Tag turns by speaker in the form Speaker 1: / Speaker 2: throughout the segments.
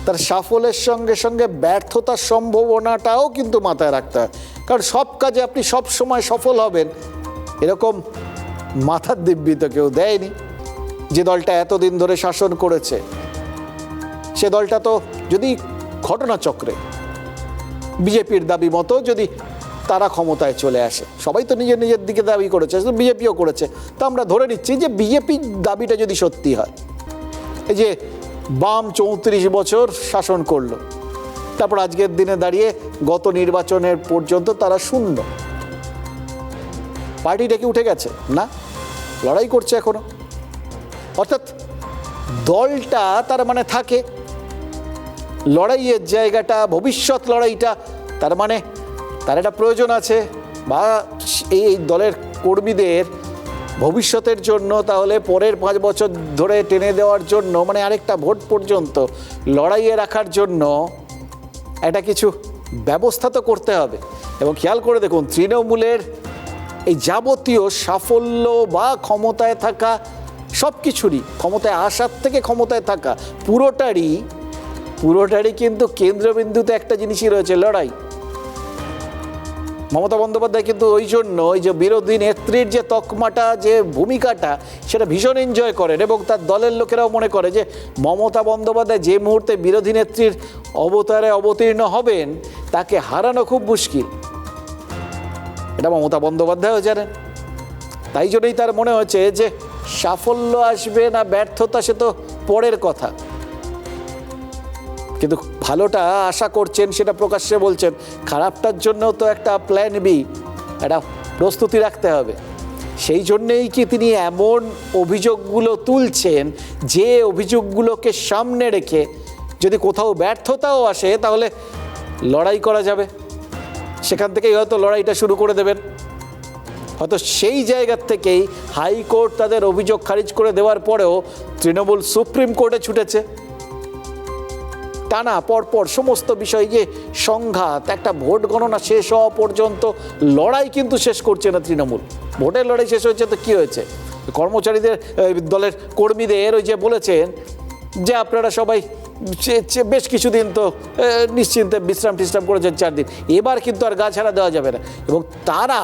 Speaker 1: তার সাফল্যের সঙ্গে সঙ্গে ব্যর্থতার সম্ভাবনাটাও কিন্তু মাথায় রাখতে হয়। কারণ সব কাজে আপনি সব সময় সফল হবেন এরকম মাথার দিব্যি তো কেউ দেয়নি। যে দলটা এতদিন ধরে শাসন করেছে সে দলটা তো যদি ঘটনাচক্রে বিজেপির দাবি মতো যদি তারা ক্ষমতায় চলে আসে, সবাই তো নিজের নিজের দিকে দাবি করেছে, বিজেপিও করেছে, তো আমরা ধরে নিচ্ছি যে বিজেপির দাবিটা যদি সত্যি হয়, এই যে বাম 34 বছর শাসন করলো, তারপর আজকের দিনে দাঁড়িয়ে গত নির্বাচনের পর্যন্ত তারা শূন্য, পার্টিটা কি উঠে গেছে? না, লড়াই করছে এখনো। অর্থাৎ দলটা তার মানে থাকে, লড়াইয়ের জায়গাটা, ভবিষ্যৎ লড়াইটা তার মানে তার একটা প্রয়োজন আছে, বা এই দলের কর্মীদের ভবিষ্যতের জন্য তাহলে পরের 5 বছর ধরে টেনে দেওয়ার জন্য, মানে আরেকটা ভোট পর্যন্ত লড়াইয়ে রাখার জন্য একটা কিছু ব্যবস্থা তো করতে হবে। এবং খেয়াল করে দেখুন, তৃণমূলের এই যাবতীয় সাফল্য বা ক্ষমতায় থাকা সব কিছুরই, ক্ষমতায় আসার থেকে ক্ষমতায় থাকা পুরোটারই কিন্তু কেন্দ্রবিন্দুতে একটা জিনিসই রয়েছে, লড়াই। মমতা বন্দ্যোপাধ্যায় কিন্তু ওই জন্য ওই যে বিরোধী নেত্রীর যে তকমাটা, যে ভূমিকাটা, সেটা ভীষণ এনজয় করেন, এবং তার দলের লোকেরাও মনে করে যে মমতা বন্দ্যোপাধ্যায় যে মুহূর্তে বিরোধী নেত্রীর অবতারে অবতীর্ণ হবেন তাকে হারানো খুব মুশকিল। এটা মমতা বন্দ্যোপাধ্যায়ও জানেন। তাই জন্যই তার মনে হচ্ছে যে সাফল্য আসবে না ব্যর্থতা সে তো পরের কথা, কিন্তু ভালোটা আশা করছেন, সেটা প্রকাশ্যে বলছেন। খারাপটার জন্য তো একটা প্ল্যান বি, একটা প্রস্তুতি রাখতে হবে। সেই জন্যেই কি তিনি এমন অভিযোগগুলো তুলছেন, যে অভিযোগগুলোকে সামনে রেখে যদি কোথাও ব্যর্থতাও আসে তাহলে লড়াই করা যাবে, সেখান থেকেই হয়তো লড়াইটা শুরু করে দেবেন। হয়তো সেই জায়গার থেকেই হাইকোর্ট তাদের অভিযোগ খারিজ করে দেওয়ার পরেও তৃণমূল সুপ্রিম কোর্টে ছুটেছে। টানা পরপর সমস্ত বিষয়, যে সংঘাত, একটা ভোট গণনা শেষ হওয়া পর্যন্ত লড়াই কিন্তু শেষ করছে না তৃণমূল। ভোটের লড়াই শেষ হয়েছে তো কী হয়েছে? কর্মচারীদের, দলের কর্মীদের ওই যে বলেছেন যে আপনারা সবাই বেশ কিছুদিন তো নিশ্চিন্তে বিশ্রাম টিশ্রাম করেছেন 4 দিন, এবার কিন্তু আর গা ছাড়া দেওয়া যাবে না। এবং তারা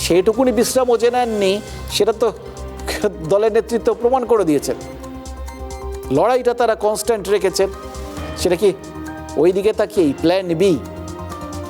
Speaker 1: সেইটুকুনি বিশ্রামও যে নেননি, সেটা তো দলের নেতৃত্ব প্রমাণ করে দিয়েছেন। লড়াইটা তারা কনস্ট্যান্ট রেখেছেন। সেটা কি ওই দিকে তাকিয়েই প্ল্যান বি